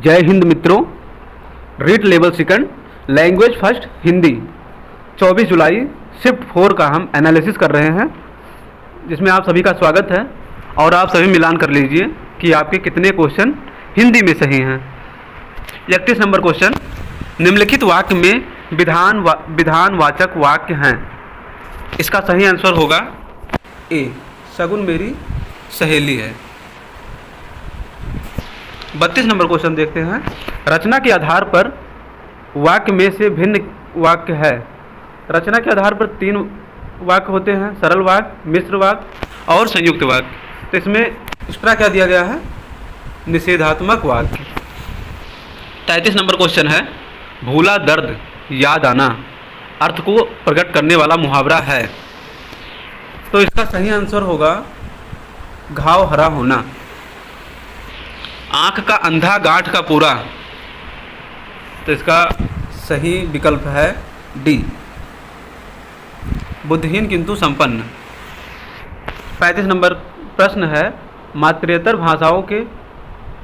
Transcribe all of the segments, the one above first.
जय हिंद मित्रों। REET level second language first Hindi 24 जुलाई शिफ्ट 4 का हम एनालिसिस कर रहे हैं, जिसमें आप सभी का स्वागत है। और आप सभी मिलान कर लीजिए कि आपके कितने क्वेश्चन हिंदी में सही हैं। 31 नंबर क्वेश्चन, निम्नलिखित वाक्य में विधानवाचक वाक्य हैं। इसका सही आंसर होगा ए, शगुन मेरी सहेली है। 32 नंबर क्वेश्चन देखते हैं, रचना के आधार पर वाक्य में से भिन्न वाक्य है। रचना के आधार पर 3 वाक्य होते हैं, सरल वाक्य, मिश्र वाक्य और संयुक्त वाक्य। तो इसमें एक्स्ट्रा क्या दिया गया है, निषेधात्मक वाक्य। 33 नंबर क्वेश्चन है, भूला दर्द याद आना अर्थ को प्रकट करने वाला मुहावरा है। तो इसका सही आंसर होगा घाव हरा होना। आँख का अंधा गांठ का पूरा, तो इसका सही विकल्प है डी, बुद्धिहीन किंतु संपन्न। 35 नंबर प्रश्न है, मातृेतर भाषाओं के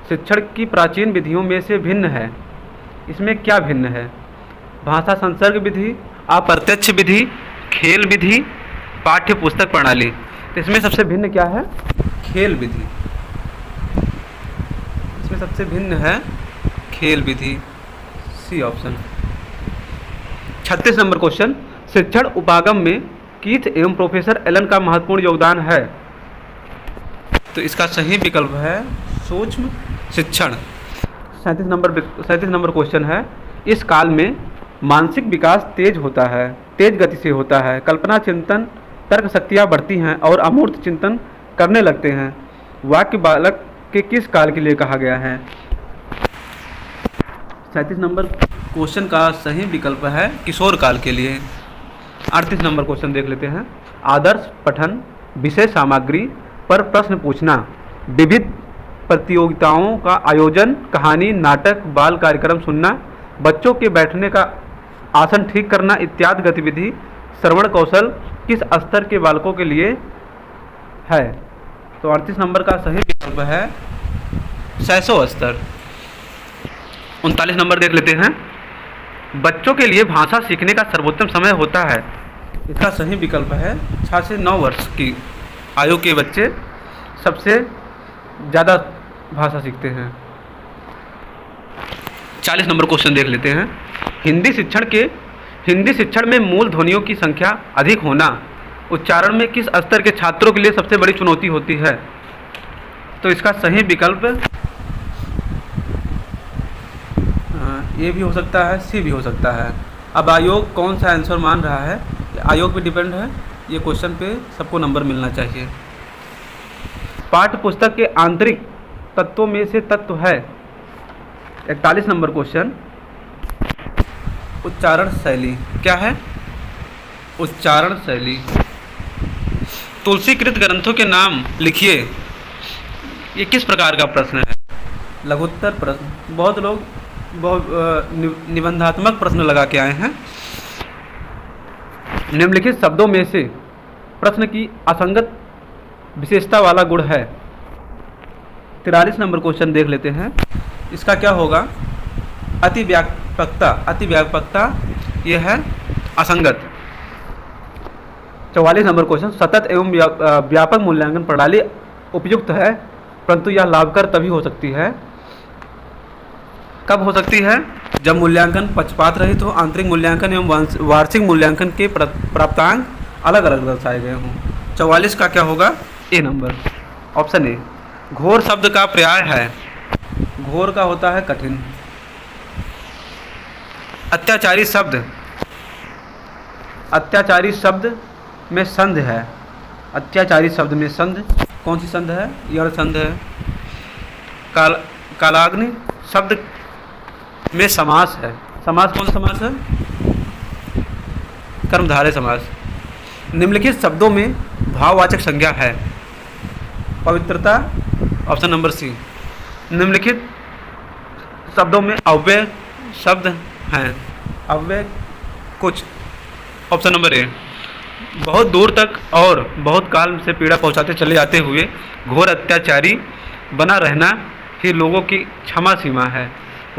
शिक्षण की प्राचीन विधियों में से भिन्न है। इसमें क्या भिन्न है? भाषा संसर्ग विधि, अप्रत्यक्ष विधि, खेल विधि, पाठ्य पुस्तक प्रणाली। तो इसमें सबसे भिन्न क्या है? खेल विधि। इसमें सबसे भिन्न है खेल विधि, सी ऑप्शन। 36 नंबर क्वेश्चन, शिक्षण उपागम में कीथ एवं प्रोफेसर एलन का महत्वपूर्ण योगदान है। तो इसका सही विकल्प है सूक्ष्म शिक्षण। 37 नंबर क्वेश्चन है, इस काल में मानसिक विकास तेज होता है, तेज गति से होता है, कल्पना चिंतन तर्क शक्तियाँ बढ़ती हैं और अमूर्त चिंतन करने लगते हैं। वाक्य बालक के किस काल के लिए कहा गया है? 37 नंबर क्वेश्चन का सही विकल्प है किशोर काल के लिए। 38 नंबर क्वेश्चन देख लेते हैं, आदर्श पठन विषय सामग्री पर प्रश्न पूछना, विविध प्रतियोगिताओं का आयोजन, कहानी, नाटक, बाल कार्यक्रम सुनना, बच्चों के बैठने का आसन ठीक करना इत्यादि गतिविधि श्रवण कौशल किस स्तर के बालकों के लिए है? तो 38 नंबर का सही विकल्प है 600 स्तर। 39 नंबर देख लेते हैं, बच्चों के लिए भाषा सीखने का सर्वोत्तम समय होता है। इसका सही विकल्प है 6 से 9 वर्ष की आयु के बच्चे सबसे ज़्यादा भाषा सीखते हैं। 40 नंबर क्वेश्चन देख लेते हैं, हिंदी शिक्षण में मूल ध्वनियों की संख्या अधिक होना उच्चारण में किस स्तर के छात्रों के लिए सबसे बड़ी चुनौती होती है? तो इसका सही विकल्प ए भी हो सकता है, सी भी हो सकता है। अब आयोग कौन सा आंसर मान रहा है, आयोग पे डिपेंड है। ये क्वेश्चन पे सबको नंबर मिलना चाहिए। पाठ्य पुस्तक के आंतरिक तत्वों में से तत्व है। 41 नंबर क्वेश्चन, उच्चारण शैली क्या है? उच्चारण शैली। तुलसीकृत ग्रंथों के नाम लिखिए, ये किस प्रकार का प्रश्न है? लघुत्तर प्रश्न। बहुत लोग निबंधात्मक प्रश्न लगा के आए हैं। निम्नलिखित शब्दों में से प्रश्न की असंगत विशेषता वाला गुण है। 43 नंबर क्वेश्चन देख लेते हैं, इसका क्या होगा? अति व्यापकता यह है असंगत। 44 नंबर क्वेश्चन, सतत एवं व्यापक मूल्यांकन प्रणाली उपयुक्त है, परंतु यह लाभकर तभी हो सकती है, कब हो सकती है? जब मूल्यांकन पक्षपात रहित हो, आंतरिक मूल्यांकन एवं वार्षिक मूल्यांकन के प्राप्तांक अलग अलग दर्शाए गए हों। 44 का क्या होगा? ए नंबर, ऑप्शन ए। घोर शब्द का पर्याय है, घोर का होता है कठिन। अत्याचारी शब्द में संध है। अत्याचारी शब्द में संध कौन सी संध है? यण संध है। कालाग्नि शब्द में समास है। समास कौन सा समास है? कर्मधारय समास। निम्नलिखित शब्दों में भाववाचक संज्ञा है। पवित्रता, ऑप्शन नंबर सी। निम्नलिखित शब्दों में अव्यय शब्द हैं। अव्यय कुछ, ऑप्शन नंबर ए। बहुत दूर तक और बहुत काल से पीड़ा पहुंचाते चले जाते हुए घोर अत्याचारी बना रहना ही लोगों की क्षमा सीमा है।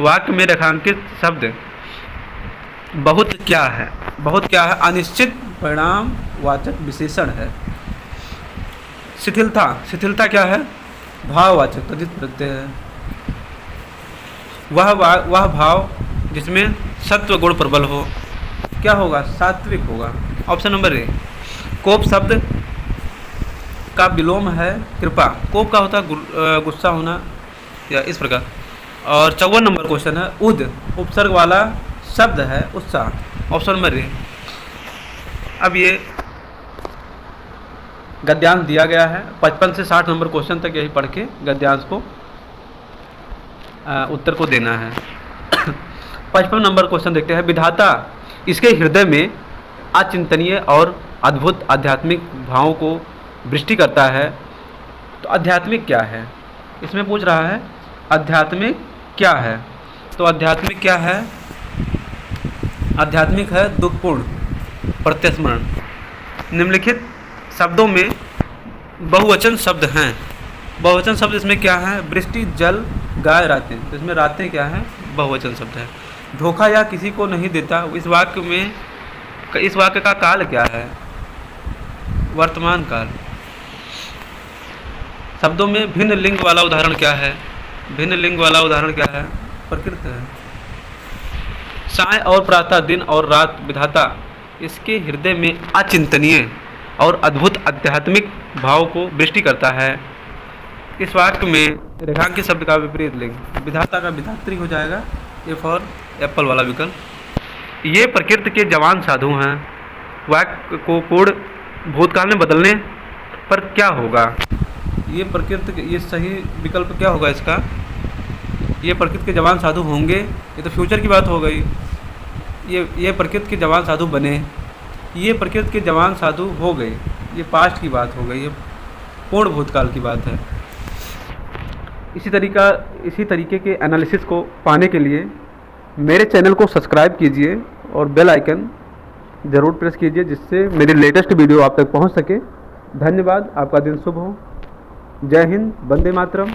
वाक्य में रेखांकित शब्द बहुत क्या है? बहुत क्या है अनिश्चित परिणाम वाचक विशेषण है। शिथिलता, शिथिलता क्या है? भाववाचक तद्धित प्रत्यय है। वह भाव जिसमें सत्व गुण प्रबल हो, क्या होगा? सात्विक होगा। Option number A. कोप शब्द का विलोम है कृपा। कोप का होता है गुस्सा होना या इस प्रकार। और 54 नंबर क्वेश्चन है उद उपसर्ग वाला शब्द है उत्साह। Option number A. अब ये गद्यांश दिया गया है 55 से 60 नंबर क्वेश्चन तक यही पढ़ के गद्यांश को उत्तर को देना है। 55 नंबर क्वेश्चन देखते हैं। विधाता इसके हृदय में अचिंतनीय और अद्भुत आध्यात्मिक भावों को वृष्टि करता है। तो आध्यात्मिक क्या है? इसमें पूछ रहा है आध्यात्मिक क्या है? तो आध्यात्मिक क्या है? आध्यात्मिक है दुखपूर्ण प्रत्यस्मरण। निम्नलिखित शब्दों में बहुवचन शब्द हैं। बहुवचन शब्द इसमें क्या है? वृष्टि, जल, गाय, रातें। तो इसमें रातें क्या है? बहुवचन शब्द है। धोखा या किसी को नहीं देता, इस वाक्य का काल क्या है? वर्तमान काल। शब्दों में भिन्न लिंग वाला उदाहरण क्या है? भिन्न लिंग वाला उदाहरण क्या है? प्रकृत है। साय और प्रातः, दिन और रात, विधाता इसके हृदय में अचिंतनीय और अद्भुत आध्यात्मिक भाव को वृष्टि करता है। इस वाक्य में रेखांकित शब्द का विपरीत लिंग, विधाता का विधात्री हो जाएगा। ए फॉर एप्पल वाला विकल्प। ये प्रकृति के जवान साधु हैं। वाक्य को पूर्ण भूतकाल में बदलने पर क्या होगा? ये प्रकृति, ये सही विकल्प क्या होगा इसका? ये प्रकृति के जवान साधु होंगे, ये तो फ्यूचर की बात हो गई। ये प्रकृति के जवान साधु बने, ये प्रकृति के जवान साधु हो गए, ये पास्ट की बात हो गई, ये पूर्ण भूतकाल की बात है। इसी तरीके के एनालिसिस को पाने के लिए मेरे चैनल को सब्सक्राइब कीजिए और बेल आइकन ज़रूर प्रेस कीजिए, जिससे मेरी लेटेस्ट वीडियो आप तक पहुंच सके। धन्यवाद। आपका दिन शुभ हो। जय हिंद। वंदे मातरम।